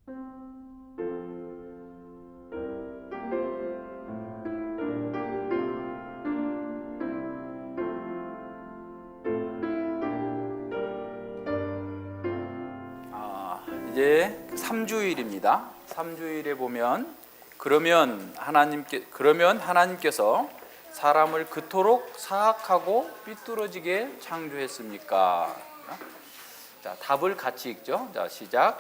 이제 3주일입니다. 3주일에 보면 그러면 하나님께서 사람을 그토록 사악하고 삐뚤어지게 창조했습니까? 자, 답을 같이 읽죠. 자, 시작.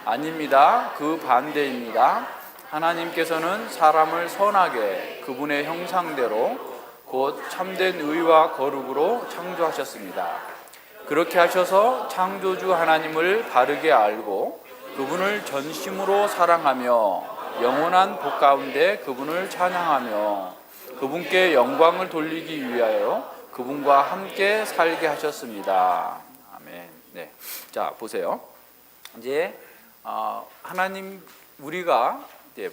아닙니다. 그 반대입니다. 하나님께서는 사람을 선하게 그분의 형상대로 곧 참된 의와 거룩으로 창조하셨습니다. 그렇게 하셔서 창조주 하나님을 바르게 알고 그분을 전심으로 사랑하며 영원한 복 가운데 그분을 찬양하며 그분께 영광을 돌리기 위하여 그분과 함께 살게 하셨습니다. 아멘. 네. 자, 보세요. 이제 하나님 우리가 이제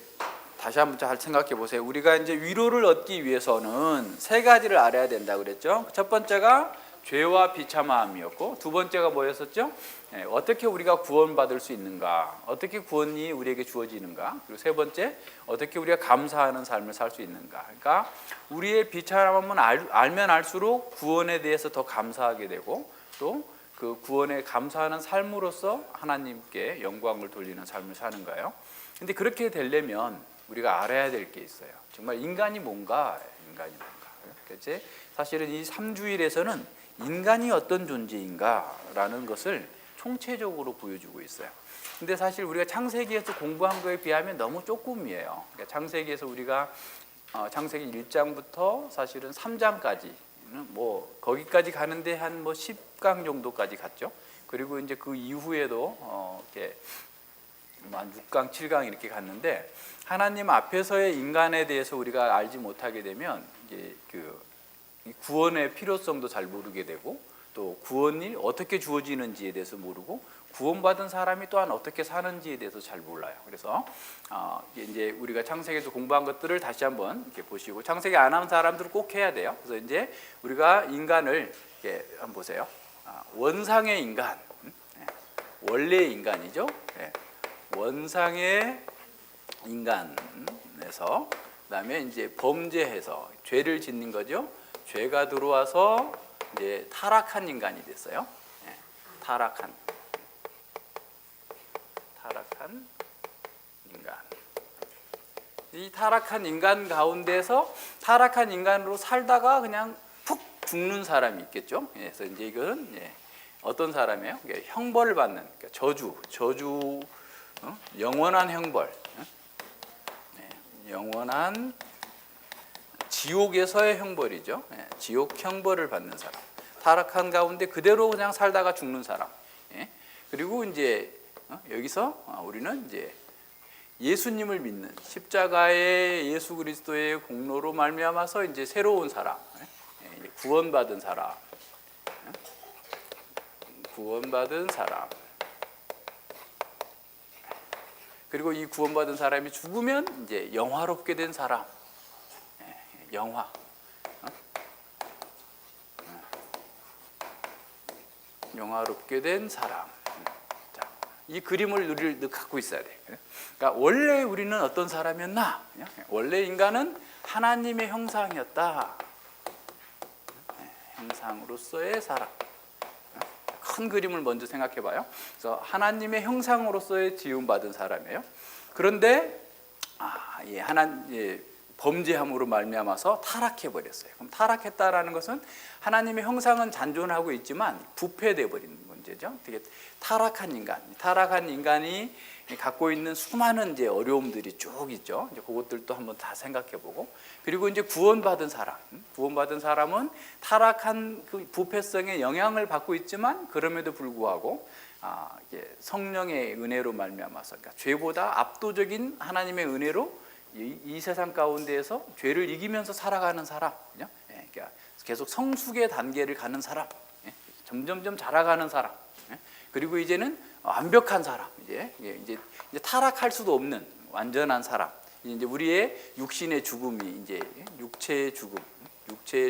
다시 한번 잘 생각해 보세요. 우리가 이제 위로를 얻기 위해서는 세 가지를 알아야 된다 그랬죠. 첫 번째가 죄와 비참함이었고, 두 번째가 뭐였었죠? 어떻게 우리가 구원받을 수 있는가, 어떻게 구원이 우리에게 주어지는가, 그리고 세 번째, 어떻게 우리가 감사하는 삶을 살 수 있는가. 그러니까 우리의 비참함은 알면 알수록 구원에 대해서 더 감사하게 되고, 또 그 구원에 감사하는 삶으로서 하나님께 영광을 돌리는 삶을 사는 거예요. 근데 그렇게 되려면 우리가 알아야 될 게 있어요. 정말 인간이 뭔가. 그렇지? 사실은 이 3주일에서는 인간이 어떤 존재인가라는 것을 총체적으로 보여주고 있어요. 근데 사실 우리가 창세기에서 공부한 거에 비하면 너무 조금이에요. 그러니까 창세기에서 우리가 창세기 1장부터 사실은 3장까지 뭐 거기까지 가는데 한 뭐 10강 정도까지 갔죠. 그리고 이제 그 이후에도 이렇게 한 6강, 7강 이렇게 갔는데 하나님 앞에서의 인간에 대해서 우리가 알지 못하게 되면 이제 구원의 필요성도 잘 모르게 되고, 또 구원이 어떻게 주어지는지에 대해서 모르고, 구원받은 사람이 또한 어떻게 사는지에 대해서 잘 몰라요. 그래서 이제 우리가 창세기에서 공부한 것들을 다시 한번 이렇게 보시고, 창세기 안 한 사람들은 꼭 해야 돼요. 그래서 이제 우리가 인간을 이렇게 한번 보세요. 원상의 인간, 원래의 인간이죠. 원상의 인간에서 그다음에 이제 범죄해서 죄를 짓는 거죠. 죄가 들어와서 이제 타락한 인간이 됐어요. 타락한 인간. 이 타락한 인간 가운데서 타락한 인간으로 살다가 그냥 푹 죽는 사람이 있겠죠. 그래서 이제 이건 어떤 사람이에요? 형벌을 받는, 그러니까 저주, 영원한 형벌, 영원한 지옥에서의 형벌이죠. 지옥 형벌을 받는 사람, 타락한 가운데 그대로 그냥 살다가 죽는 사람. 그리고 이제 여기서 우리는 이제 예수님을 믿는 십자가의 예수 그리스도의 공로로 말미암아서 이제 새로운 사람, 구원받은 사람, 그리고 이 구원받은 사람이 죽으면 이제 영화롭게 된 사람. 영화롭게 된 사람. 자, 이 그림을 우리를 갖고 있어야 돼. 그러니까 원래 우리는 어떤 사람이었나? 원래 인간은 하나님의 형상이었다. 형상으로서의 사람. 큰 그림을 먼저 생각해 봐요. 그래서 하나님의 형상으로서의 지음받은 사람이에요. 그런데 범죄함으로 말미암아서 타락해 버렸어요. 그럼 타락했다라는 것은 하나님의 형상은 잔존하고 있지만 부패돼 버리는 문제죠. 되게 타락한 인간이 갖고 있는 수많은 이제 어려움들이 쭉 있죠. 이제 그것들도 한번 다 생각해 보고, 그리고 이제 구원받은 사람은 타락한 그 부패성의 영향을 받고 있지만 그럼에도 불구하고 성령의 은혜로 말미암아서, 그러니까 죄보다 압도적인 하나님의 은혜로 이 세상 가운데에서 죄를 이기면서 살아가는 사람, 그러니까 계속 성숙의 단계를 가는 사람, 점점점 자라가는 사람, 그리고 이제는 완벽한 사람, 이제 타락할 수도 없는 완전한 사람. 이제 우리의 육신의 죽음이 이제 육체의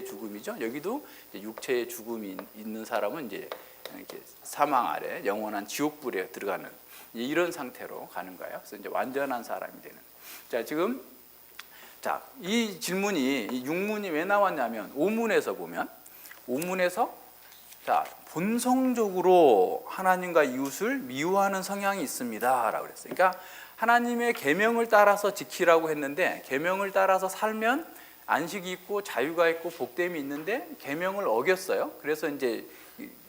죽음이죠. 여기도 이제 육체의 죽음이 있는 사람은 이제 이렇게 사망 아래 영원한 지옥불에 들어가는 이런 상태로 가는 거예요. 그래서 이제 완전한 사람이 되는. 자, 지금 이 질문이 이 6문이 왜 나왔냐면 5문에서 보면 5문에서 본성적으로 하나님과 이웃을 미워하는 성향이 있습니다라고 그랬어요. 그러니까 하나님의 계명을 따라서 지키라고 했는데 계명을 따라서 살면 안식이 있고 자유가 있고 복됨이 있는데 계명을 어겼어요. 그래서 이제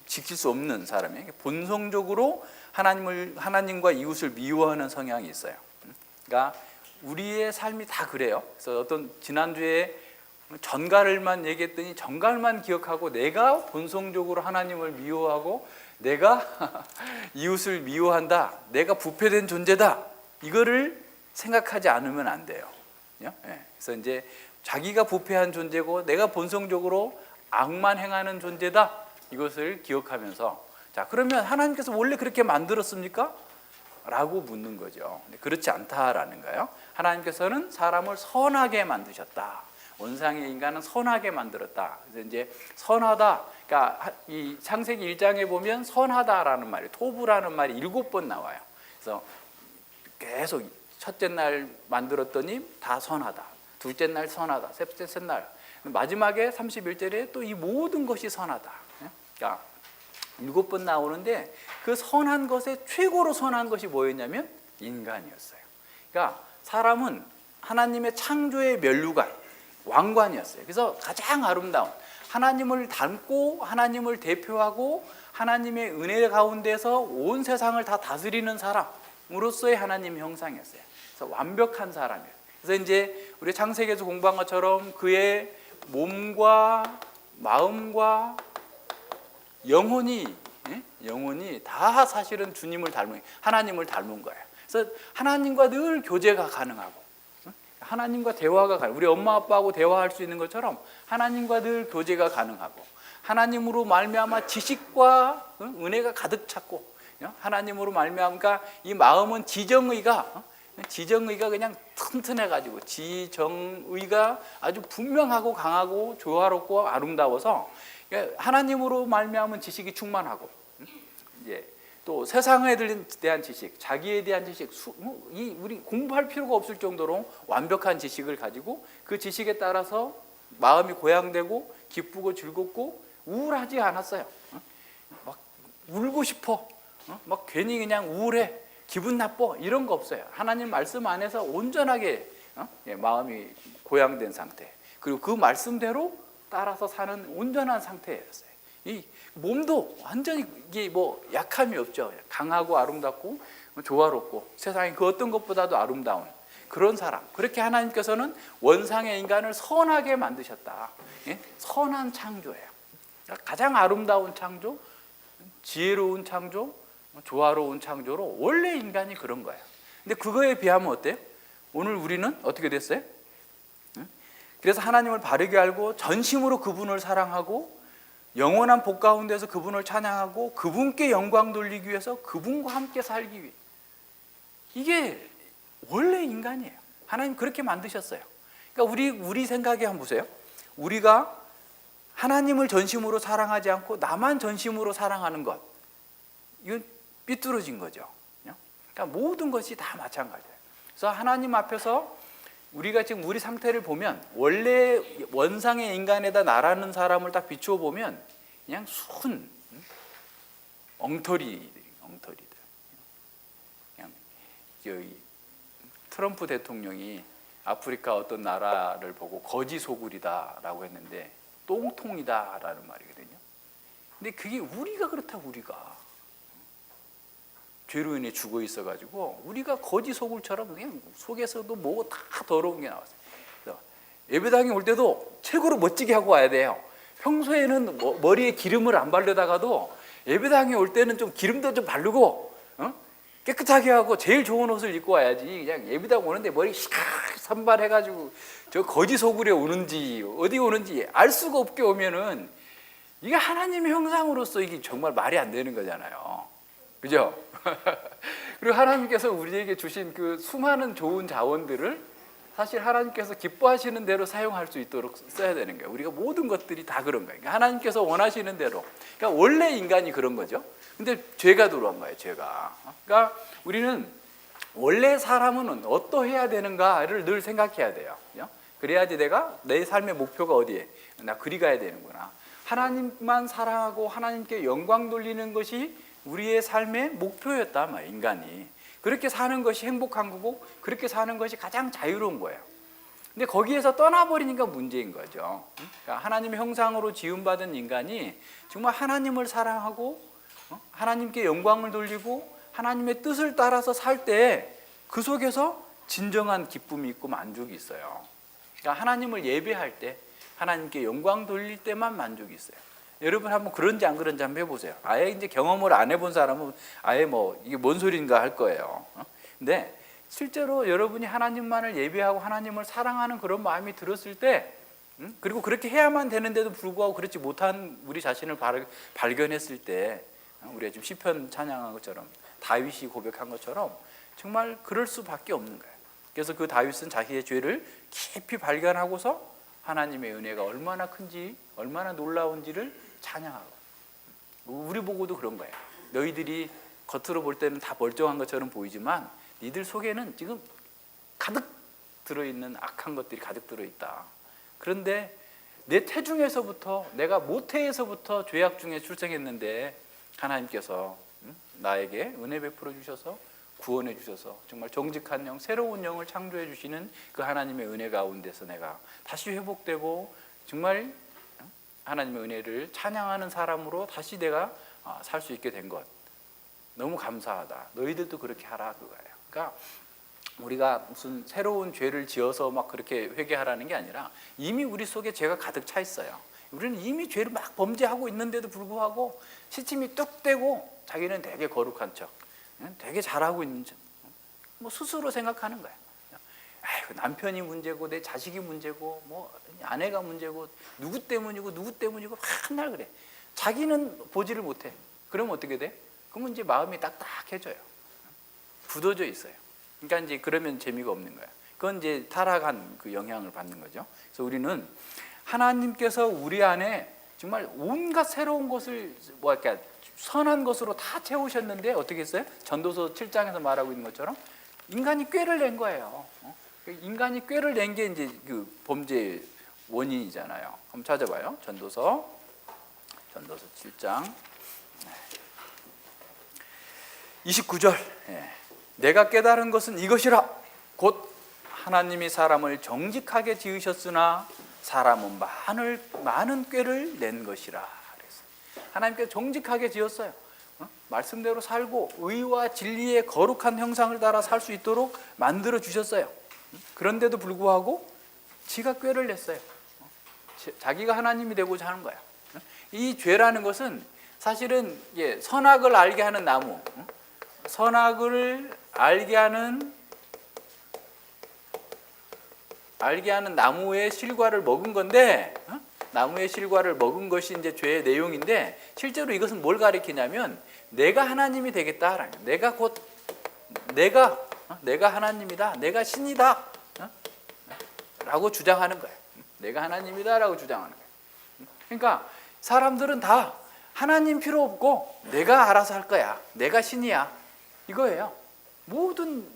지킬 수 없는 사람이에요. 본성적으로 하나님과 이웃을 미워하는 성향이 있어요. 그러니까 우리의 삶이 다 그래요. 그래서 어떤 지난주에 전갈을만 얘기했더니 전갈만 기억하고 내가 본성적으로 하나님을 미워하고 내가 이웃을 미워한다. 내가 부패된 존재다. 이거를 생각하지 않으면 안 돼요. 그래서 이제 자기가 부패한 존재고 내가 본성적으로 악만 행하는 존재다. 이것을 기억하면서 그러면 하나님께서 원래 그렇게 만들었습니까? 라고 묻는 거죠. 그렇지 않다라는 거예요. 하나님께서는 사람을 선하게 만드셨다. 원상의 인간은 선하게 만들었다. 그래서 이제 선하다. 그러니까 이 창세기 1장에 보면 선하다라는 말이 토부라는 말이 7번 나와요. 그래서 계속 첫째 날 만들었더니 다 선하다. 둘째 날 선하다. 셋째 날 마지막에 31절에 또 이 모든 것이 선하다. 그러니까 7번 나오는데 그 선한 것에 최고로 선한 것이 뭐였냐면 인간이었어요. 그러니까 사람은 하나님의 창조의 면류관, 왕관이었어요. 그래서 가장 아름다운 하나님을 닮고 하나님을 대표하고 하나님의 은혜 가운데서 온 세상을 다 다스리는 사람으로서의 하나님 형상이었어요. 그래서 완벽한 사람이에요. 그래서 이제 우리 창세기에서 공부한 것처럼 그의 몸과 마음과 영혼이 다 사실은 주님을 닮은, 하나님을 닮은 거예요. 그래서 하나님과 늘 교제가 가능하고 하나님과 대화가 가능. 우리 엄마 아빠하고 대화할 수 있는 것처럼 하나님과 늘 교제가 가능하고 하나님으로 말미암아 지식과 은혜가 가득 찼고 하나님으로 말미암아 이 마음은 지정의가 그냥 튼튼해가지고 지정의가 아주 분명하고 강하고 조화롭고 아름다워서 하나님으로 말미암은 지식이 충만하고 이제 또 세상에 대한 지식, 자기에 대한 지식, 우리 공부할 필요가 없을 정도로 완벽한 지식을 가지고 그 지식에 따라서 마음이 고양되고 기쁘고 즐겁고 우울하지 않았어요. 막 울고 싶어, 막 괜히 그냥 우울해, 기분 나빠 이런 거 없어요. 하나님 말씀 안에서 온전하게 마음이 고양된 상태, 그리고 그 말씀대로 따라서 사는 온전한 상태였어요. 이 몸도 완전히 이게 뭐 약함이 없죠. 강하고 아름답고 조화롭고 세상에 그 어떤 것보다도 아름다운 그런 사람. 그렇게 하나님께서는 원상의 인간을 선하게 만드셨다. 선한 창조예요. 가장 아름다운 창조, 지혜로운 창조, 조화로운 창조로 원래 인간이 그런 거예요. 근데 그거에 비하면 어때요? 오늘 우리는 어떻게 됐어요? 그래서 하나님을 바르게 알고 전심으로 그분을 사랑하고 영원한 복 가운데서 그분을 찬양하고 그분께 영광 돌리기 위해서 그분과 함께 살기 위해, 이게 원래 인간이에요. 하나님 그렇게 만드셨어요. 그러니까 우리 생각에 한번 보세요. 우리가 하나님을 전심으로 사랑하지 않고 나만 전심으로 사랑하는 것, 이건 삐뚤어진 거죠. 그러니까 모든 것이 다 마찬가지예요. 그래서 하나님 앞에서 우리가 지금 우리 상태를 보면 원래 원상의 인간에다 나라는 사람을 딱 비추어 보면 그냥 순 엉터리들. 그냥 여기 트럼프 대통령이 아프리카 어떤 나라를 보고 거지 소굴이다라고 했는데 똥통이다라는 말이거든요. 근데 그게 우리가 그렇다. 우리가 죄로 인해 죽어 있어가지고 우리가 거지 소굴처럼 그냥 속에서도 뭐고 다 더러운 게 나왔어요. 그래서 예배당에 올 때도 최고로 멋지게 하고 와야 돼요. 평소에는 머리에 기름을 안 바르다가도 예배당에 올 때는 좀 기름도 좀 바르고 깨끗하게 하고 제일 좋은 옷을 입고 와야지. 그냥 예배당 오는데 머리 샥 산발해가지고 저 거지 소굴에 오는지 어디 오는지 알 수가 없게 오면은 이게 하나님의 형상으로서 이게 정말 말이 안 되는 거잖아요. 그죠? 그리고 하나님께서 우리에게 주신 그 수많은 좋은 자원들을 사실 하나님께서 기뻐하시는 대로 사용할 수 있도록 써야 되는 거예요. 우리가 모든 것들이 다 그런 거예요. 그러니까 하나님께서 원하시는 대로. 그러니까 원래 인간이 그런 거죠. 근데 죄가 들어온 거예요. 죄가. 그러니까 우리는 원래 사람은 어떠해야 되는가를 늘 생각해야 돼요. 그래야지 내가 내 삶의 목표가 어디에? 나 그리 가야 되는구나. 하나님만 사랑하고 하나님께 영광 돌리는 것이 우리의 삶의 목표였다 말이에요. 인간이. 그렇게 사는 것이 행복한 거고 그렇게 사는 것이 가장 자유로운 거예요. 근데 거기에서 떠나버리니까 문제인 거죠. 그러니까 하나님의 형상으로 지음받은 인간이 정말 하나님을 사랑하고 하나님께 영광을 돌리고 하나님의 뜻을 따라서 살 때 그 속에서 진정한 기쁨이 있고 만족이 있어요. 그러니까 하나님을 예배할 때 하나님께 영광 돌릴 때만 만족이 있어요. 여러분 한번 그런지 안 그런지 한번 해보세요. 아예 이제 경험을 안 해본 사람은 아예 뭐 이게 뭔 소린가 할 거예요. 근데 실제로 여러분이 하나님만을 예배하고 하나님을 사랑하는 그런 마음이 들었을 때, 그리고 그렇게 해야만 되는데도 불구하고 그렇지 못한 우리 자신을 발견했을 때, 우리가 지금 시편 찬양한 것처럼 다윗이 고백한 것처럼 정말 그럴 수밖에 없는 거예요. 그래서 그 다윗은 자기의 죄를 깊이 발견하고서 하나님의 은혜가 얼마나 큰지 얼마나 놀라운지를 찬양하고, 우리 보고도 그런 거예요. 너희들이 겉으로 볼 때는 다 멀쩡한 것처럼 보이지만 니들 속에는 지금 가득 들어있는 악한 것들이 가득 들어있다. 그런데 내 태중에서부터 내가 모태에서부터 죄악 중에 출생했는데 하나님께서 나에게 은혜 베풀어 주셔서 구원해 주셔서 정말 정직한 영, 새로운 영을 창조해 주시는 그 하나님의 은혜 가운데서 내가 다시 회복되고 정말 하나님의 은혜를 찬양하는 사람으로 다시 내가 살 수 있게 된 것, 너무 감사하다. 너희들도 그렇게 하라 그거예요. 그러니까 우리가 무슨 새로운 죄를 지어서 막 그렇게 회개하라는 게 아니라 이미 우리 속에 죄가 가득 차 있어요. 우리는 이미 죄를 막 범죄하고 있는데도 불구하고 시침이 뚝 떼고 자기는 되게 거룩한 척, 되게 잘하고 있는 척, 뭐 스스로 생각하는 거야. 아이고, 남편이 문제고 내 자식이 문제고 뭐 아내가 문제고 누구 때문이고 맨날 그래. 자기는 보지를 못해. 그러면 어떻게 돼? 그러면 이제 마음이 딱딱해져요. 굳어져 있어요. 그러니까 이제 그러면 재미가 없는 거야. 그건 이제 타락한 그 영향을 받는 거죠. 그래서 우리는 하나님께서 우리 안에 정말 온갖 새로운 것을 이렇게 선한 것으로 다 채우셨는데 어떻게 했어요? 전도서 7장에서 말하고 있는 것처럼 인간이 꾀를 낸 거예요. 인간이 꾀를 낸 게 이제 그 범죄의 원인이잖아요. 한번 찾아봐요. 전도서 7장 29절. 내가 깨달은 것은 이것이라. 곧 하나님이 사람을 정직하게 지으셨으나 사람은 많은 꾀를 낸 것이라. 그랬어요. 하나님께서 정직하게 지었어요. 말씀대로 살고 의와 진리의 거룩한 형상을 따라 살 수 있도록 만들어 주셨어요. 그런데도 불구하고 지가 꾀를 냈어요. 자기가 하나님이 되고자 하는 거야. 이 죄라는 것은 사실은 선악을 알게 하는 나무, 선악을 알게 하는 나무의 실과를 먹은 건데, 나무의 실과를 먹은 것이 이제 죄의 내용인데, 실제로 이것은 뭘 가리키냐면 내가 하나님이 되겠다라는 거예요. 내가 하나님이다, 내가 신이다 라고 주장하는 거예요. 내가 하나님이다 라고 주장하는 거예요. 그러니까 사람들은 다 하나님 필요 없고 내가 알아서 할 거야, 내가 신이야, 이거예요. 모든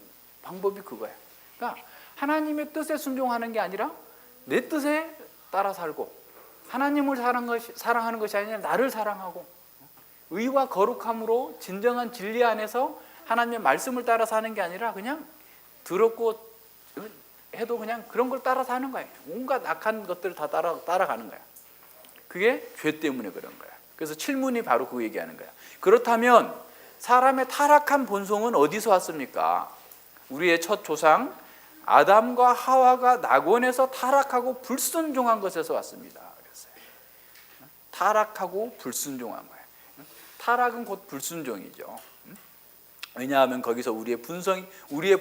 방법이 그거예요. 그러니까 하나님의 뜻에 순종하는 게 아니라 내 뜻에 따라 살고, 하나님을 사랑하는 것이 아니라 나를 사랑하고, 의와 거룩함으로 진정한 진리 안에서 하나님의 말씀을 따라 사는 게 아니라 그냥 더럽고 해도 그냥 그런 걸 따라 사는 거예요. 온갖 악한 것들을 다 따라가는 거예요. 그게 죄 때문에 그런 거예요. 그래서 칠문이 바로 그 얘기하는 거예요. 그렇다면 사람의 타락한 본성은 어디서 왔습니까? 우리의 첫 조상 아담과 하와가 낙원에서 타락하고 불순종한 것에서 왔습니다. 그랬어요. 타락하고 불순종한 거예요. 타락은 곧 불순종이죠. 왜냐하면 거기서 우리의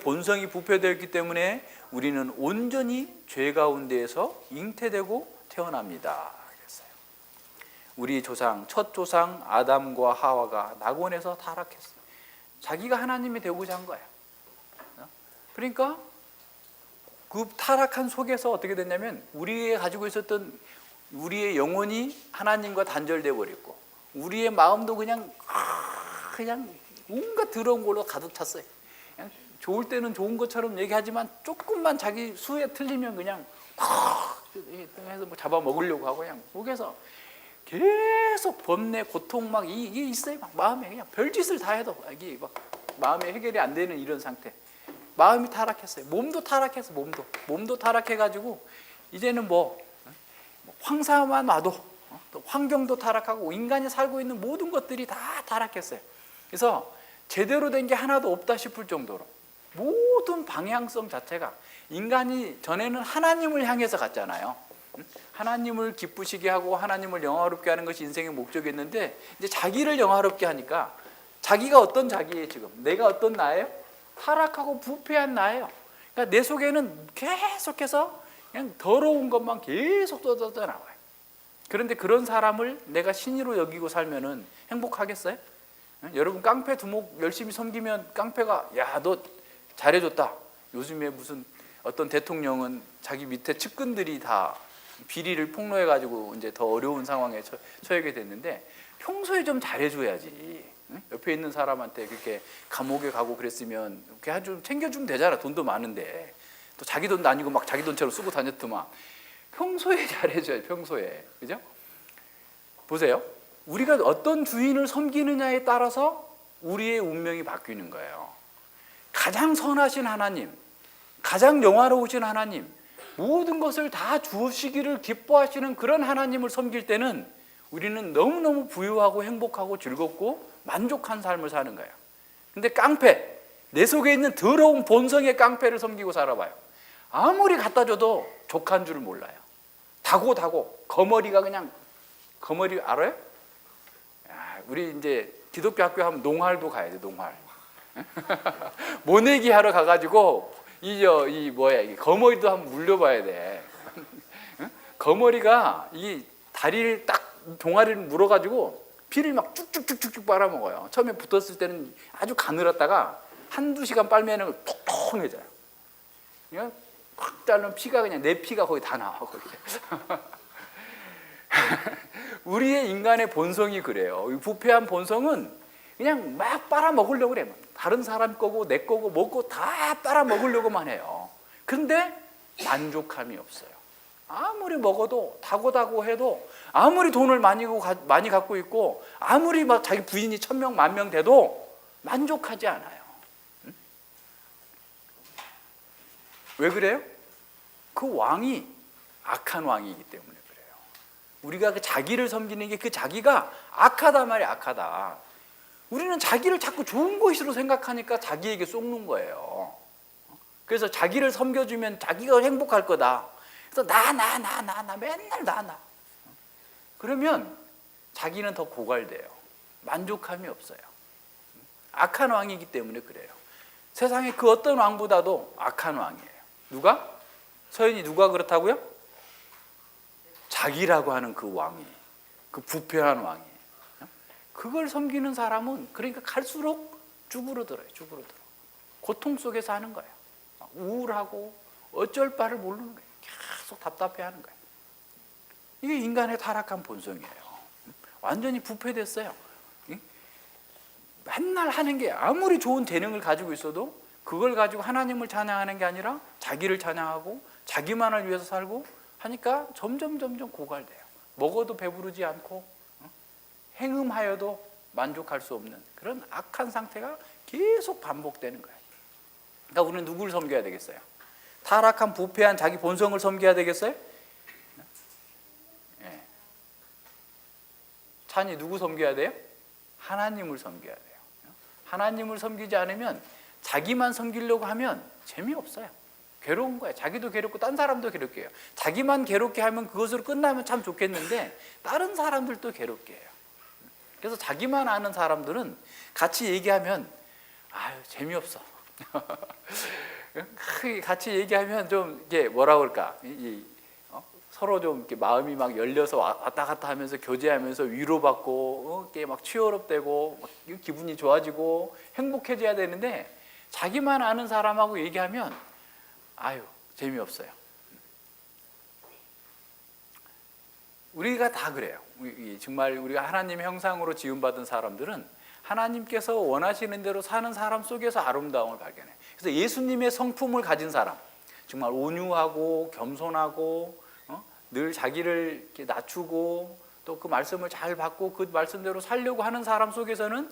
본성이 부패되었기 때문에 우리는 온전히 죄 가운데에서 잉태되고 태어납니다. 그랬어요. 우리 첫 조상 아담과 하와가 낙원에서 타락했어요. 자기가 하나님이 되고자 한 거예요. 그러니까 그 타락한 속에서 어떻게 됐냐면 우리가 가지고 있었던 우리의 영혼이 하나님과 단절돼 버렸고 우리의 마음도 그냥 온갖 더러운 걸로 가득 찼어요. 그냥 좋을 때는 좋은 것처럼 얘기하지만 조금만 자기 수에 틀리면 그냥 해서 뭐 잡아먹으려고 하고 그냥 속에서 계속 번뇌, 고통 막 이게 있어요. 막 마음에 그냥 별짓을 다 해도 이게 막 마음에 해결이 안 되는 이런 상태. 마음이 타락했어요. 몸도 타락했어. 몸도 타락해가지고 이제는 뭐 황사만 와도 또 환경도 타락하고 인간이 살고 있는 모든 것들이 다 타락했어요. 그래서 제대로 된 게 하나도 없다 싶을 정도로 모든 방향성 자체가 인간이 전에는 하나님을 향해서 갔잖아요. 하나님을 기쁘시게 하고 하나님을 영화롭게 하는 것이 인생의 목적이었는데 이제 자기를 영화롭게 하니까 자기가 어떤 자기예요 지금? 내가 어떤 나예요? 타락하고 부패한 나예요. 그러니까 내 속에는 계속해서 그냥 더러운 것만 계속 쏟아져 나와요. 그런데 그런 사람을 내가 신이로 여기고 살면은 행복하겠어요? 여러분 깡패 두목 열심히 섬기면 깡패가 야 너 잘해줬다. 요즘에 무슨 어떤 대통령은 자기 밑에 측근들이 다 비리를 폭로해가지고 이제 더 어려운 상황에 처하게 됐는데 평소에 좀 잘해줘야지. 옆에 있는 사람한테 그렇게 감옥에 가고 그랬으면 그냥 좀 챙겨주면 되잖아. 돈도 많은데 또 자기 돈도 아니고 막 자기 돈처럼 쓰고 다녔더만. 평소에 잘해줘야지. 평소에 그죠? 보세요. 우리가 어떤 주인을 섬기느냐에 따라서 우리의 운명이 바뀌는 거예요. 가장 선하신 하나님, 가장 영화로우신 하나님, 모든 것을 다 주시기를 기뻐하시는 그런 하나님을 섬길 때는 우리는 너무너무 부유하고 행복하고 즐겁고 만족한 삶을 사는 거예요. 근데 깡패, 내 속에 있는 더러운 본성의 깡패를 섬기고 살아봐요. 아무리 갖다 줘도 족한 줄 몰라요. 다고 거머리가 그냥 거머리 알아요? 우리 이제 기독교 학교 하면 농활도 가야 돼. 농활. 모내기 하러 가가지고 이 거머리도 한번 물려봐야 돼. 거머리가 이 다리를 딱 종아리를 물어가지고 피를 막 쭉쭉쭉쭉 빨아먹어요. 처음에 붙었을 때는 아주 가늘었다가 한두 시간 빨면은 통통해져요. 그냥 확 자르면 피가 그냥 내 피가 거의 다 나와. 우리의 인간의 본성이 그래요. 이 부패한 본성은 그냥 막 빨아먹으려고 그래. 다른 사람 거고 내 거고 먹고 다 빨아먹으려고만 해요. 근데 만족함이 없어요. 아무리 먹어도 다고 해도 아무리 돈을 많이 갖고 있고 아무리 막 자기 부인이 1000명, 10,000명 돼도 만족하지 않아요. 왜 그래요? 그 왕이 악한 왕이기 때문에 그래요. 우리가 그 자기를 섬기는 게 그 자기가 악하다 말이야. 악하다. 우리는 자기를 자꾸 좋은 것으로 생각하니까 자기에게 속는 거예요. 그래서 자기를 섬겨주면 자기가 행복할 거다. 그래서 나 맨날 나. 그러면 자기는 더 고갈돼요. 만족함이 없어요. 악한 왕이기 때문에 그래요. 세상에 그 어떤 왕보다도 악한 왕이에요. 누가? 서연이 누가 그렇다고요? 자기라고 하는 그 왕이, 그 부패한 왕이. 그걸 섬기는 사람은 그러니까 갈수록 쭈그러들어요. 고통 속에서 하는 거예요. 우울하고 어쩔 바를 모르는 거예요. 계속 답답해하는 거예요. 이게 인간의 타락한 본성이에요. 완전히 부패됐어요. 맨날 하는 게 아무리 좋은 재능을 가지고 있어도 그걸 가지고 하나님을 찬양하는 게 아니라 자기를 찬양하고 자기만을 위해서 살고 하니까 점점 고갈돼요. 먹어도 배부르지 않고 행음하여도 만족할 수 없는 그런 악한 상태가 계속 반복되는 거예요. 그러니까 우리는 누구를 섬겨야 되겠어요? 타락한 부패한 자기 본성을 섬겨야 되겠어요? 예. 찬이 누구 섬겨야 돼요? 하나님을 섬겨야 돼요. 하나님을 섬기지 않으면 자기만 섬기려고 하면 재미없어요. 괴로운 거예요. 자기도 괴롭고 딴 사람도 괴롭게 해요. 자기만 괴롭게 하면 그것으로 끝나면 참 좋겠는데 다른 사람들도 괴롭게 해요. 그래서 자기만 아는 사람들은 같이 얘기하면 재미없어. 같이 얘기하면 좀 이게 뭐라 그럴까? 서로 좀 이렇게 마음이 막 열려서 왔다 갔다 하면서 교제하면서 위로받고 이렇게 막 치유롭되고 막 기분이 좋아지고 행복해져야 되는데 자기만 아는 사람하고 얘기하면 재미없어요. 우리가 다 그래요. 정말 우리가 하나님의 형상으로 지음받은 사람들은 하나님께서 원하시는 대로 사는 사람 속에서 아름다움을 발견해요. 그래서 예수님의 성품을 가진 사람, 정말 온유하고 겸손하고 늘 자기를 이렇게 낮추고 또 그 말씀을 잘 받고 그 말씀대로 살려고 하는 사람 속에서는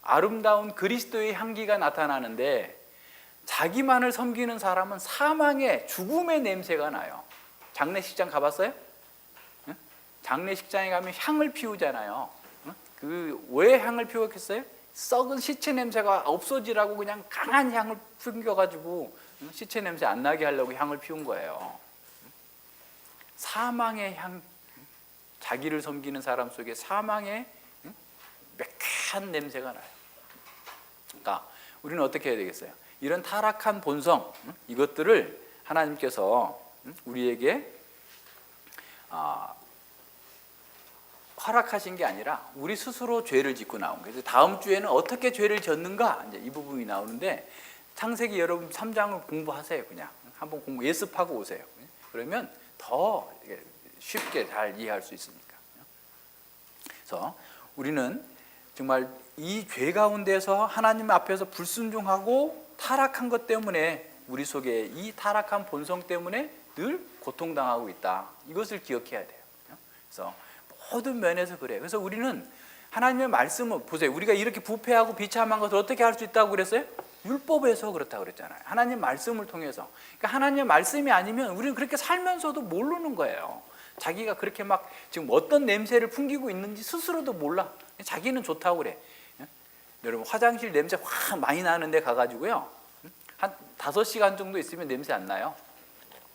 아름다운 그리스도의 향기가 나타나는데, 자기만을 섬기는 사람은 사망의 죽음의 냄새가 나요. 장례식장 가봤어요? 장례식장에 가면 향을 피우잖아요. 그 왜 향을 피웠겠어요? 썩은 시체 냄새가 없어지라고 그냥 강한 향을 풍겨가지고 시체 냄새 안 나게 하려고 향을 피운 거예요. 사망의 향, 자기를 섬기는 사람 속에 사망의 매캐한 냄새가 나요. 그러니까 우리는 어떻게 해야 되겠어요? 이런 타락한 본성, 이것들을 하나님께서 우리에게 허락하신 게 아니라 우리 스스로 죄를 짓고 나온 거예요. 그래서 다음 주에는 어떻게 죄를 졌는가, 이제 이 부분이 나오는데, 창세기 여러분 3장을 공부하세요. 그냥 한번 예습하고 오세요. 그러면 더 쉽게 잘 이해할 수 있으니까. 그래서 우리는 정말 이 죄 가운데서 하나님 앞에서 불순종하고 타락한 것 때문에 우리 속에 이 타락한 본성 때문에 늘 고통당하고 있다. 이것을 기억해야 돼요. 그래서 모든 면에서 그래요. 그래서 우리는 하나님의 말씀을 보세요. 우리가 이렇게 부패하고 비참한 것을 어떻게 할 수 있다고 그랬어요? 율법에서 그렇다고 그랬잖아요. 하나님 말씀을 통해서. 그러니까 하나님의 말씀이 아니면 우리는 그렇게 살면서도 모르는 거예요. 자기가 그렇게 막 지금 어떤 냄새를 풍기고 있는지 스스로도 몰라. 자기는 좋다고 그래. 여러분, 화장실 냄새 확 많이 나는데 가가지고요, 한 5시간 정도 있으면 냄새 안 나요.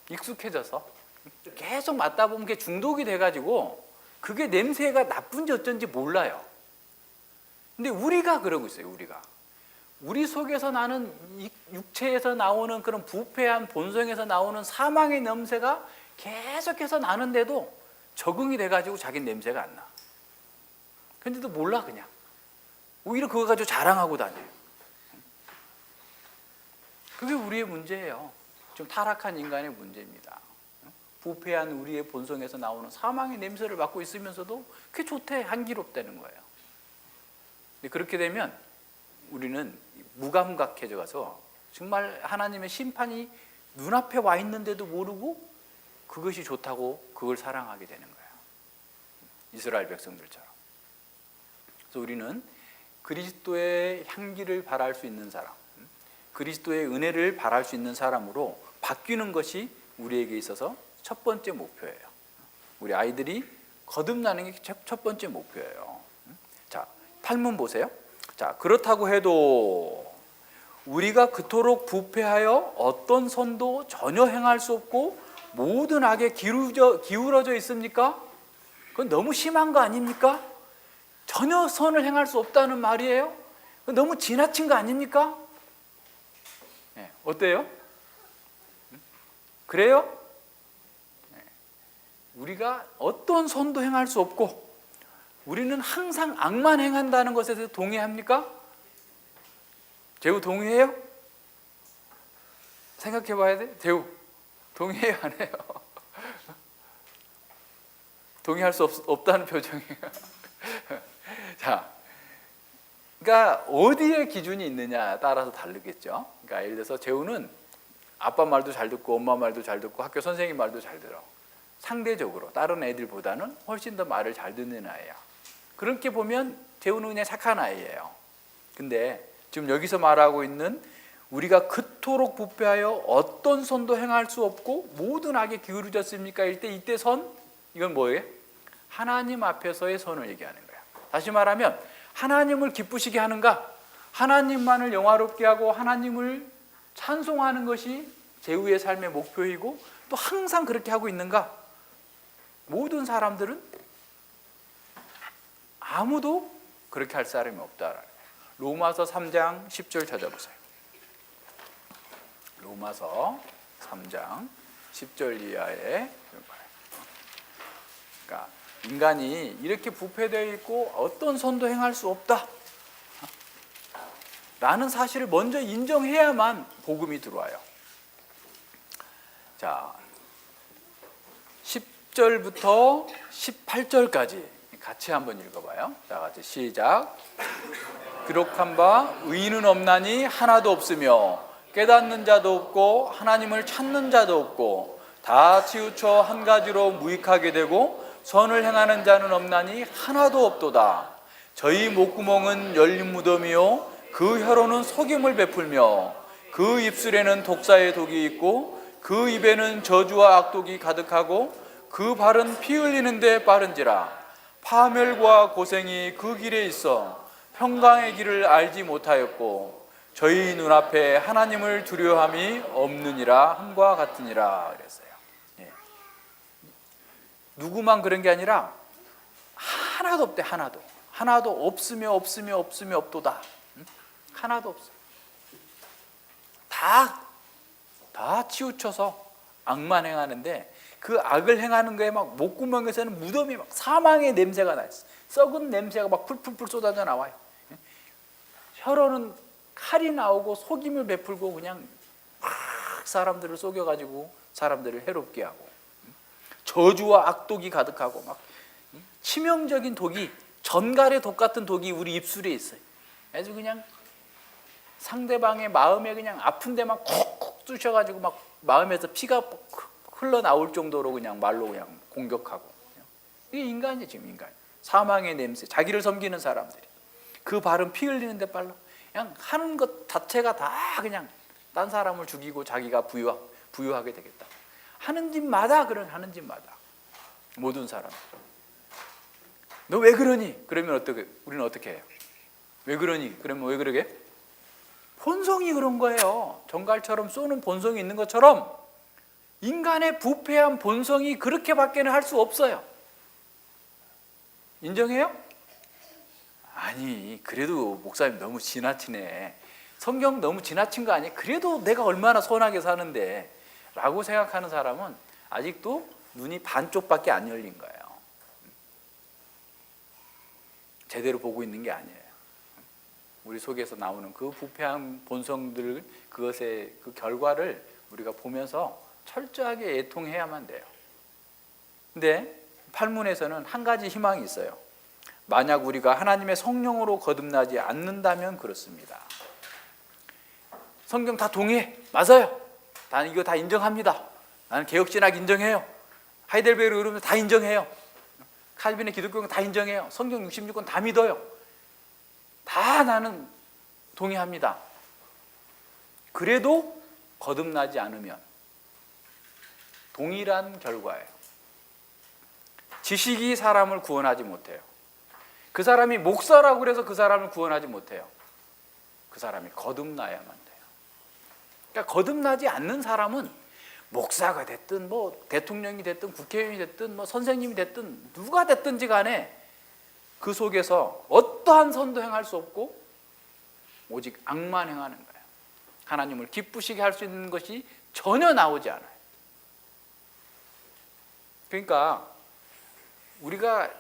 익숙해져서 계속 맡다 보면 그게 중독이 돼가지고 그게 냄새가 나쁜지 어쩐지 몰라요. 근데 우리가 그러고 있어요. 우리 속에서 나는 육체에서 나오는 그런 부패한 본성에서 나오는 사망의 냄새가 계속해서 나는데도 적응이 돼가지고 자기 냄새가 안 나. 근데도 몰라. 그냥 오히려 그거 가지고 자랑하고 다녀요. 그게 우리의 문제예요. 좀 타락한 인간의 문제입니다. 부패한 우리의 본성에서 나오는 사망의 냄새를 맡고 있으면서도 그게 좋대, 향기롭다는 거예요. 근데 그렇게 되면 우리는 무감각해져 가서 정말 하나님의 심판이 눈앞에 와 있는데도 모르고 그것이 좋다고 그걸 사랑하게 되는 거예요. 이스라엘 백성들처럼. 그래서 우리는 그리스도의 향기를 바랄 수 있는 사람, 그리스도의 은혜를 바랄 수 있는 사람으로 바뀌는 것이 우리에게 있어서 첫 번째 목표예요. 우리 아이들이 거듭나는 게 첫 번째 목표예요. 자, 8문 보세요. 자, 그렇다고 해도 우리가 그토록 부패하여 어떤 선도 전혀 행할 수 없고 모든 악에 기울어져 있습니까? 그건 너무 심한 거 아닙니까? 전혀 선을 행할 수 없다는 말이에요. 그건 너무 지나친 거 아닙니까? 네, 어때요? 그래요? 네. 우리가 어떤 선도 행할 수 없고 우리는 항상 악만 행한다는 것에 대해서 동의합니까? 재우 동의해요? 생각해 봐야 돼. 재우 동의해요, 안 해요? 동의할 수 없다는 표정이에요. 자, 그러니까 어디에 기준이 있느냐에 따라서 다르겠죠. 그러니까 예를 들어서 재우는 아빠 말도 잘 듣고 엄마 말도 잘 듣고 학교 선생님 말도 잘 들어. 상대적으로 다른 애들보다는 훨씬 더 말을 잘 듣는 아이야. 그렇게 보면 재우는 그냥 착한 아이예요. 근데 지금 여기서 말하고 있는 우리가 그토록 부패하여 어떤 선도 행할 수 없고 모든 악에 기울어졌습니까? 이때 선, 이건 뭐예요? 하나님 앞에서의 선을 얘기하는 거예요. 다시 말하면 하나님을 기쁘시게 하는가? 하나님만을 영화롭게 하고 하나님을 찬송하는 것이 제후의 삶의 목표이고 또 항상 그렇게 하고 있는가? 모든 사람들은 아무도 그렇게 할 사람이 없다. 로마서 3장 10절 찾아보세요. 로마서 3장 10절 이하에, 그러니까 인간이 이렇게 부패되어 있고 어떤 선도 행할 수 없다 라는 사실을 먼저 인정해야만 복음이 들어와요. 자, 10절부터 18절까지 같이 한번 읽어봐요. 자, 같이 시작. 기록한 바 의인은 없나니 하나도 없으며 깨닫는 자도 없고 하나님을 찾는 자도 없고 다 치우쳐 한 가지로 무익하게 되고 선을 행하는 자는 없나니 하나도 없도다. 저희 목구멍은 열린 무덤이요 그 혀로는 속임을 베풀며 그 입술에는 독사의 독이 있고 그 입에는 저주와 악독이 가득하고 그 발은 피 흘리는 데 빠른지라. 파멸과 고생이 그 길에 있어 평강의 길을 알지 못하였고 저희 눈앞에 하나님을 두려워함이 없느니라 함과 같으니라 그랬어요. 예. 누구만 그런 게 아니라 하나도 없대. 하나도 없으며 없도다. 하나도 없어. 다 치우쳐서 악만 행하는데 그 악을 행하는 거에 막 목구멍에서는 무덤이 막 사망의 냄새가 나 있어. 썩은 냄새가 막 풀풀풀 쏟아져 나와요. 혀로는 칼이 나오고 속임을 베풀고 그냥 막 사람들을 속여가지고 사람들을 해롭게 하고 저주와 악독이 가득하고 막 치명적인 독이 전갈의 독 같은 독이 우리 입술에 있어요. 아주 그냥 상대방의 마음에 그냥 아픈 데만 콕콕 쑤셔가지고 막 마음에서 피가 흘러나올 정도로 그냥 말로 그냥 공격하고. 이게 인간이지. 지금 인간. 사망의 냄새, 자기를 섬기는 사람들이 그 발은 피 흘리는데 빨라. 그냥 하는 것 자체가 다 그냥 딴 사람을 죽이고 자기가 부유하게 되겠다. 하는 짓마다 모든 사람. 너 왜 그러니? 그러면 우리는 어떻게 해요? 왜 그러니? 그러면 왜 그러게? 본성이 그런 거예요. 정갈처럼 쏘는 본성이 있는 것처럼 인간의 부패한 본성이 그렇게밖에는 할 수 없어요. 인정해요? 아니, 그래도 목사님 너무 지나치네. 성경 너무 지나친 거 아니에요? 그래도 내가 얼마나 선하게 사는데 라고 생각하는 사람은 아직도 눈이 반쪽밖에 안 열린 거예요. 제대로 보고 있는 게 아니에요. 우리 속에서 나오는 그 부패한 본성들, 그것의 그 결과를 우리가 보면서 철저하게 애통해야만 돼요. 근데 팔문에서는 한 가지 희망이 있어요. 만약 우리가 하나님의 성령으로 거듭나지 않는다면 그렇습니다. 성경 다 동의해. 맞아요. 나는 이거 다 인정합니다. 나는 개혁신학 인정해요. 하이델베르 그러면 다 인정해요. 칼빈의 기독교는 다 인정해요. 성경 66권 다 믿어요. 다 나는 동의합니다. 그래도 거듭나지 않으면 동일한 결과예요. 지식이 사람을 구원하지 못해요. 그 사람이 목사라고 그래서 그 사람을 구원하지 못해요. 그 사람이 거듭나야만 돼요. 그러니까 거듭나지 않는 사람은 목사가 됐든 뭐 대통령이 됐든 국회의원이 됐든 뭐 선생님이 됐든 누가 됐든지 간에 그 속에서 어떠한 선도 행할 수 없고 오직 악만 행하는 거예요. 하나님을 기쁘시게 할 수 있는 것이 전혀 나오지 않아요. 그러니까 우리가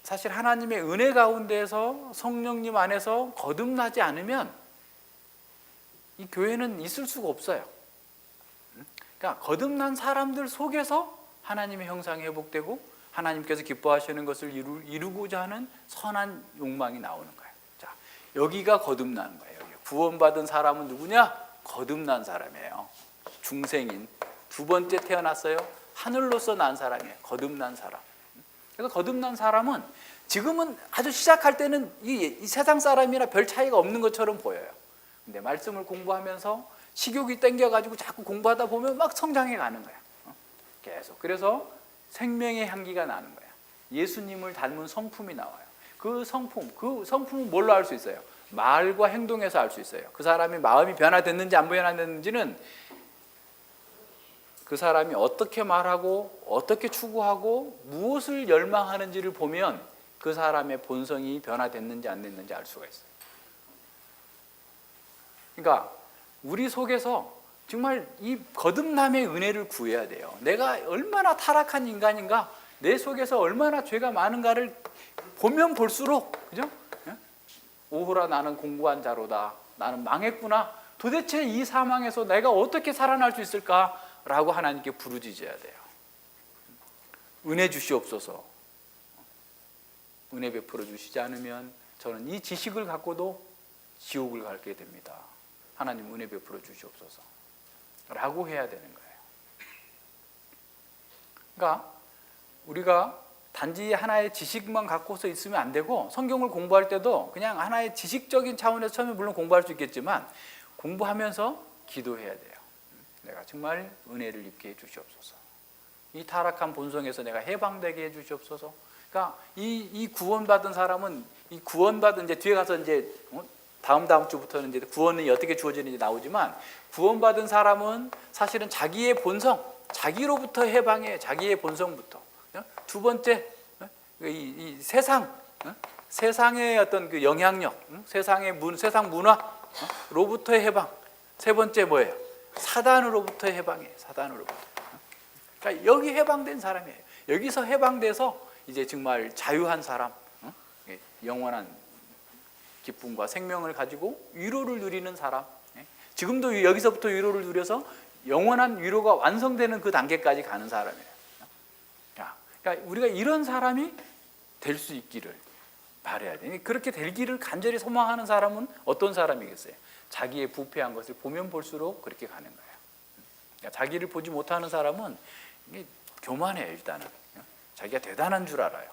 사실 하나님의 은혜 가운데에서 성령님 안에서 거듭나지 않으면 이 교회는 있을 수가 없어요. 그러니까 거듭난 사람들 속에서 하나님의 형상이 회복되고 하나님께서 기뻐하시는 것을 이루고자 하는 선한 욕망이 나오는 거예요. 자, 여기가 거듭나는 거예요. 구원받은 사람은 누구냐? 거듭난 사람이에요. 중생인, 두 번째 태어났어요. 하늘로서 난 사람이에요. 거듭난 사람. 그래서 거듭난 사람은 지금은 아주 시작할 때는 이 세상 사람이나 별 차이가 없는 것처럼 보여요. 근데 말씀을 공부하면서 식욕이 땡겨가지고 자꾸 공부하다 보면 막 성장해 가는 거야. 계속. 그래서 생명의 향기가 나는 거야. 예수님을 닮은 성품이 나와요. 그 성품은 뭘로 알 수 있어요? 말과 행동에서 알 수 있어요. 그 사람이 마음이 변화됐는지 안 변화됐는지는 그 사람이 어떻게 말하고 어떻게 추구하고 무엇을 열망하는지를 보면 그 사람의 본성이 변화됐는지 안 됐는지 알 수가 있어요. 그러니까 우리 속에서 정말 이 거듭남의 은혜를 구해야 돼요. 내가 얼마나 타락한 인간인가, 내 속에서 얼마나 죄가 많은가를 보면 볼수록, 그죠? 오호라 나는 공고한 자로다. 나는 망했구나. 도대체 이 사망에서 내가 어떻게 살아날 수 있을까? 라고 하나님께 부르짖어야 돼요. 은혜 주시옵소서. 은혜 베풀어 주시지 않으면 저는 이 지식을 갖고도 지옥을 가게 됩니다. 하나님 은혜 베풀어 주시옵소서 라고 해야 되는 거예요. 그러니까 우리가 단지 하나의 지식만 갖고서 있으면 안 되고, 성경을 공부할 때도 그냥 하나의 지식적인 차원에서 처음에 물론 공부할 수 있겠지만 공부하면서 기도해야 돼요. 내가 정말 은혜를 입게 해 주시옵소서. 이 타락한 본성에서 내가 해방되게 해 주시옵소서. 그러니까 이 구원받은 사람은, 이 구원받은, 이제 뒤에 가서 이제 다음 주부터는 이제 구원이 어떻게 주어지는지 나오지만, 구원받은 사람은 사실은 자기의 본성, 자기로부터 해방해. 자기의 본성부터. 두 번째, 이 세상, 세상의 어떤 그 영향력, 세상 문화로부터의 해방. 세 번째 뭐예요? 사단으로부터의 해방이에요. 사단으로부터. 그러니까 여기 해방된 사람이에요. 여기서 해방돼서 이제 정말 자유한 사람, 영원한 기쁨과 생명을 가지고 위로를 누리는 사람. 지금도 여기서부터 위로를 누려서 영원한 위로가 완성되는 그 단계까지 가는 사람이에요. 그러니까 우리가 이런 사람이 될 수 있기를 바라야 돼. 그렇게 되기를 간절히 소망하는 사람은 어떤 사람이겠어요? 자기의 부패한 것을 보면 볼수록 그렇게 가는 거예요. 그러니까 자기를 보지 못하는 사람은 이게 교만해요. 일단은 자기가 대단한 줄 알아요.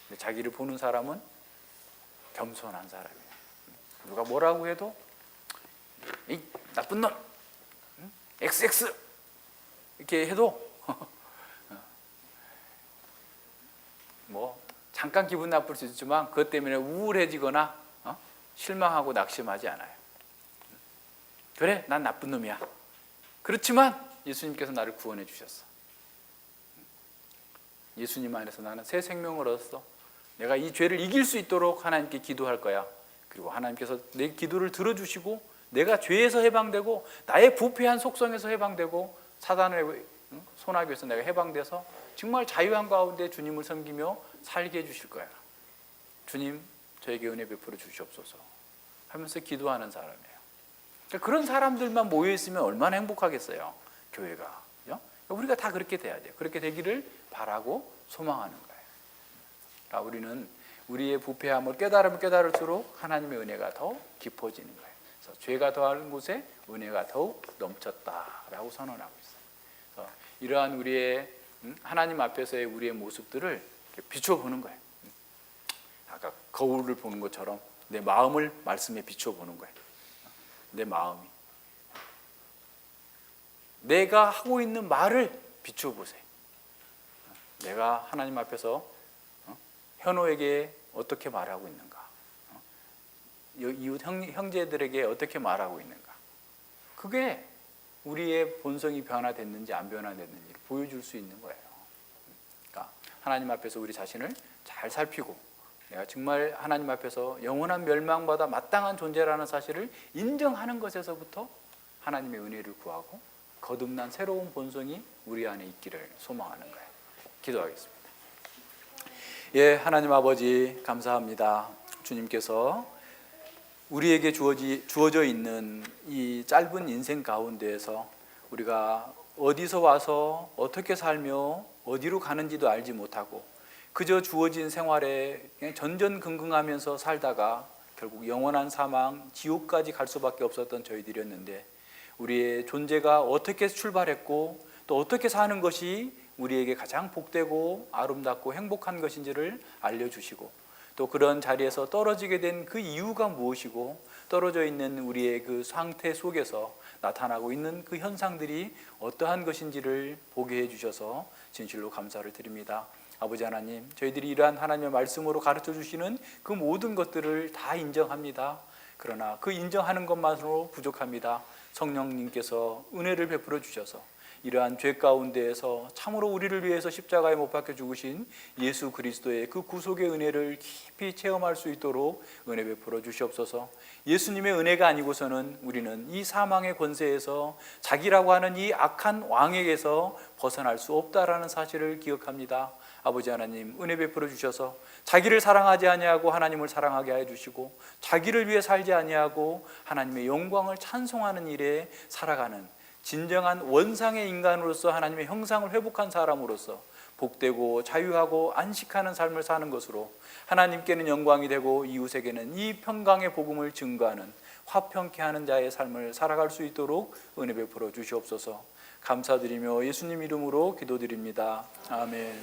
근데 자기를 보는 사람은 겸손한 사람이에요. 누가 뭐라고 해도 이 나쁜 놈, XX 이렇게 해도 뭐 잠깐 기분 나쁠 수 있지만 그것 때문에 우울해지거나 실망하고 낙심하지 않아요. 그래, 난 나쁜 놈이야. 그렇지만 예수님께서 나를 구원해 주셨어. 예수님 안에서 나는 새 생명을 얻었어. 내가 이 죄를 이길 수 있도록 하나님께 기도할 거야. 그리고 하나님께서 내 기도를 들어주시고 내가 죄에서 해방되고 나의 부패한 속성에서 해방되고 사단의 손아귀에서 내가 해방돼서 정말 자유한 가운데 주님을 섬기며 살게 해주실 거야. 주님, 저에게 은혜 베풀어 주시옵소서 하면서 기도하는 사람이에요. 그러니까 그런 사람들만 모여있으면 얼마나 행복하겠어요, 교회가. 그죠? 우리가 다 그렇게 돼야 돼요. 그렇게 되기를 바라고 소망하는 거예요. 그러니까 우리는 우리의 부패함을 깨달으면 깨달을수록 하나님의 은혜가 더 깊어지는 거예요. 그래서 죄가 더하는 곳에 은혜가 더욱 넘쳤다라고 선언하고 있어요. 그래서 이러한 우리의 하나님 앞에서의 우리의 모습들을 비춰보는 거예요. 아까 거울을 보는 것처럼 내 마음을 말씀에 비춰보는 거예요. 내 마음이, 내가 하고 있는 말을 비춰보세요. 내가 하나님 앞에서 현호에게 어떻게 말하고 있는가, 이웃 형제들에게 어떻게 말하고 있는가. 그게 우리의 본성이 변화됐는지 안 변화됐는지 보여줄 수 있는 거예요. 그러니까 하나님 앞에서 우리 자신을 잘 살피고 내가 정말 하나님 앞에서 영원한 멸망받아 마땅한 존재라는 사실을 인정하는 것에서부터 하나님의 은혜를 구하고 거듭난 새로운 본성이 우리 안에 있기를 소망하는 거예요. 기도하겠습니다. 예, 하나님 아버지 감사합니다. 주님께서 우리에게 주어져 있는 이 짧은 인생 가운데에서 우리가 어디서 와서 어떻게 살며 어디로 가는지도 알지 못하고 그저 주어진 생활에 그냥 전전긍긍하면서 살다가 결국 영원한 사망, 지옥까지 갈 수밖에 없었던 저희들이었는데, 우리의 존재가 어떻게 출발했고 또 어떻게 사는 것이 우리에게 가장 복되고 아름답고 행복한 것인지를 알려주시고, 또 그런 자리에서 떨어지게 된 그 이유가 무엇이고 떨어져 있는 우리의 그 상태 속에서 나타나고 있는 그 현상들이 어떠한 것인지를 보게 해주셔서 진실로 감사를 드립니다. 아버지 하나님, 저희들이 이러한 하나님의 말씀으로 가르쳐 주시는 그 모든 것들을 다 인정합니다. 그러나 그 인정하는 것만으로 부족합니다. 성령님께서 은혜를 베풀어 주셔서 이러한 죄 가운데에서 참으로 우리를 위해서 십자가에 못 박혀 죽으신 예수 그리스도의 그 구속의 은혜를 깊이 체험할 수 있도록 은혜 베풀어 주시옵소서. 예수님의 은혜가 아니고서는 우리는 이 사망의 권세에서 자기라고 하는 이 악한 왕에게서 벗어날 수 없다라는 사실을 기억합니다. 아버지 하나님, 은혜 베풀어 주셔서 자기를 사랑하지 아니하고 하나님을 사랑하게 해 주시고, 자기를 위해 살지 아니하고 하나님의 영광을 찬송하는 일에 살아가는 진정한 원상의 인간으로서 하나님의 형상을 회복한 사람으로서 복되고 자유하고 안식하는 삶을 사는 것으로 하나님께는 영광이 되고 이웃에게는 이 평강의 복음을 증거하는 화평케 하는 자의 삶을 살아갈 수 있도록 은혜 베풀어 주시옵소서. 감사드리며 예수님 이름으로 기도드립니다. 아멘.